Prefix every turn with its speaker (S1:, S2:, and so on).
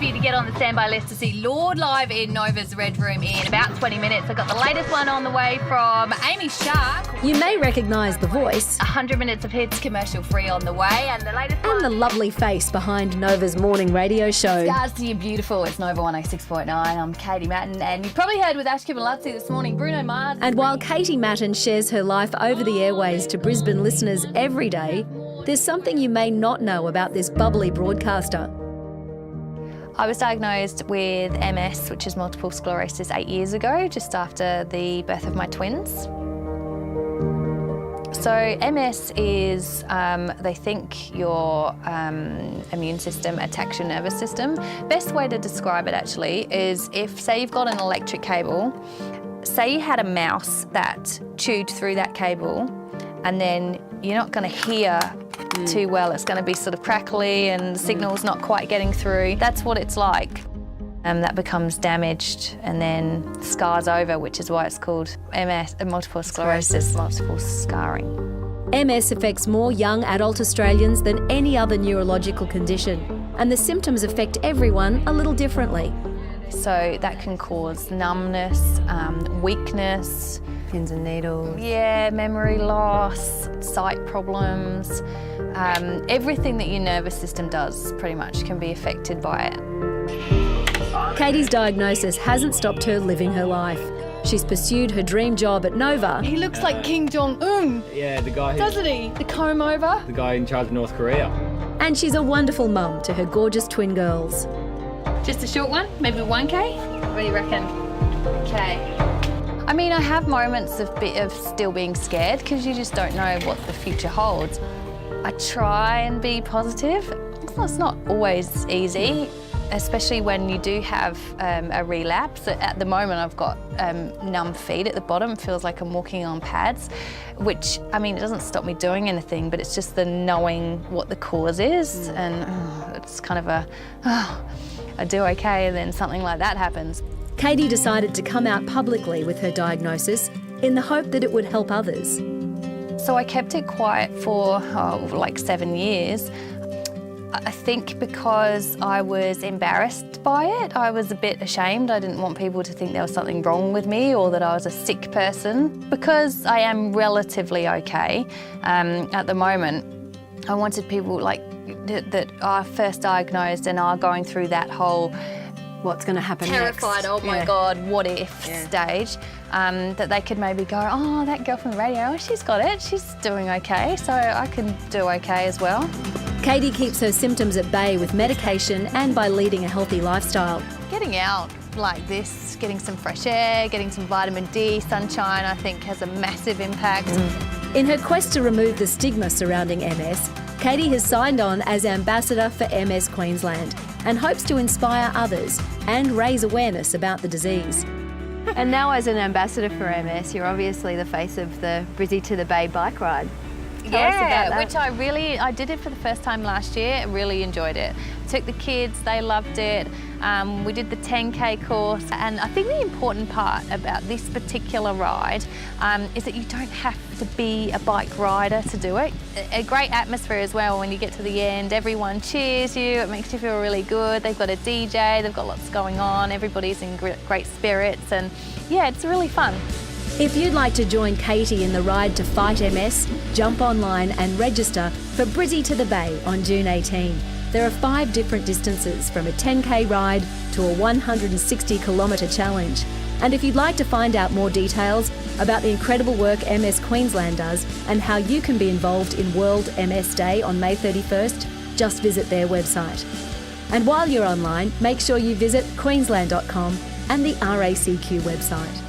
S1: for you to get on the standby list to see Lord live in Nova's Red Room in about 20 minutes. I've got the latest one on the way from Amy Shark.
S2: You may recognise the voice.
S1: 100 minutes of hits commercial free on the way. And the latest one.
S2: And the lovely face behind Nova's morning radio show.
S1: Scars to you beautiful. It's Nova 106.9. I'm Katie Matten. And you probably heard with Ash Kibalazzi this morning, Bruno Mars.
S2: And while Katie Matten shares her life over the airways to Brisbane listeners every day, there's something you may not know about this bubbly broadcaster.
S3: I was diagnosed with MS, which is multiple sclerosis, 8 years ago, just after the birth of my twins. So MS is, they think your immune system attacks your nervous system. Best way to describe it actually is if, say you've got an electric cable, say you had a mouse that chewed through that cable, and then you're not going to hear too well. It's going to be sort of crackly and the signal's not quite getting through. That's what it's like. That becomes damaged and then scars over, which is why it's called MS, multiple sclerosis, multiple scarring.
S2: MS affects more young adult Australians than any other neurological condition, and the symptoms affect everyone a little differently.
S3: So that can cause numbness, weakness,
S4: pins and needles.
S3: Yeah, memory loss, sight problems. Everything that your nervous system does pretty much can be affected by it.
S2: Katie's diagnosis hasn't stopped her living her life. She's pursued her dream job at Nova.
S1: He looks like Kim Jong-un.
S5: Yeah, the guy
S1: Doesn't he? The comb over.
S5: The guy in charge of North Korea.
S2: And she's a wonderful mum to her gorgeous twin girls.
S1: Just a short one, maybe 1K? What do you reckon? Okay.
S3: I mean, I have moments of still being scared because you just don't know what the future holds. I try and be positive. It's not always easy, especially when you do have a relapse. At the moment, I've got numb feet at the bottom. It feels like I'm walking on pads, which, I mean, it doesn't stop me doing anything, but it's just the knowing what the cause is. And it's kind of I do okay, and then something like that happens.
S2: Katie decided to come out publicly with her diagnosis in the hope that it would help others.
S3: So I kept it quiet for like 7 years. I think because I was embarrassed by it. I was a bit ashamed. I didn't want people to think there was something wrong with me or that I was a sick person. Because I am relatively okay at the moment, I wanted people like that are first diagnosed and are going through that whole
S4: What's going to happen
S3: terrified,
S4: next?
S3: oh my God, what if stage, that they could maybe go, oh, that girl from the radio, oh, she's got it, she's doing okay, so I can do okay as well.
S2: Katie keeps her symptoms at bay with medication and by leading a healthy lifestyle.
S3: Getting out like this, getting some fresh air, getting some vitamin D, sunshine, I think has a massive impact.
S2: In her quest to remove the stigma surrounding MS, Katie has signed on as Ambassador for MS Queensland and hopes to inspire others and raise awareness about the disease.
S4: And now as an ambassador for MS, you're obviously the face of the Brissy to the Bay bike ride. Tell us about that.
S3: Which I did it for the first time last year and really enjoyed it. Took the kids, they loved it. We did the 10K course, and I think the important part about this particular ride is that you don't have to be a bike rider to do it. A great atmosphere as well when you get to the end. Everyone cheers you, it makes you feel really good. They've got a DJ, they've got lots going on, everybody's in great spirits, and yeah, it's really fun.
S2: If you'd like to join Katie in the ride to fight MS, jump online and register for Brissy to the Bay on June 18. There are 5 different distances, from a 10K ride to a 160-kilometre challenge. And if you'd like to find out more details about the incredible work MS Queensland does and how you can be involved in World MS Day on May 31st, just visit their website. And while you're online, make sure you visit queensland.com and the RACQ website.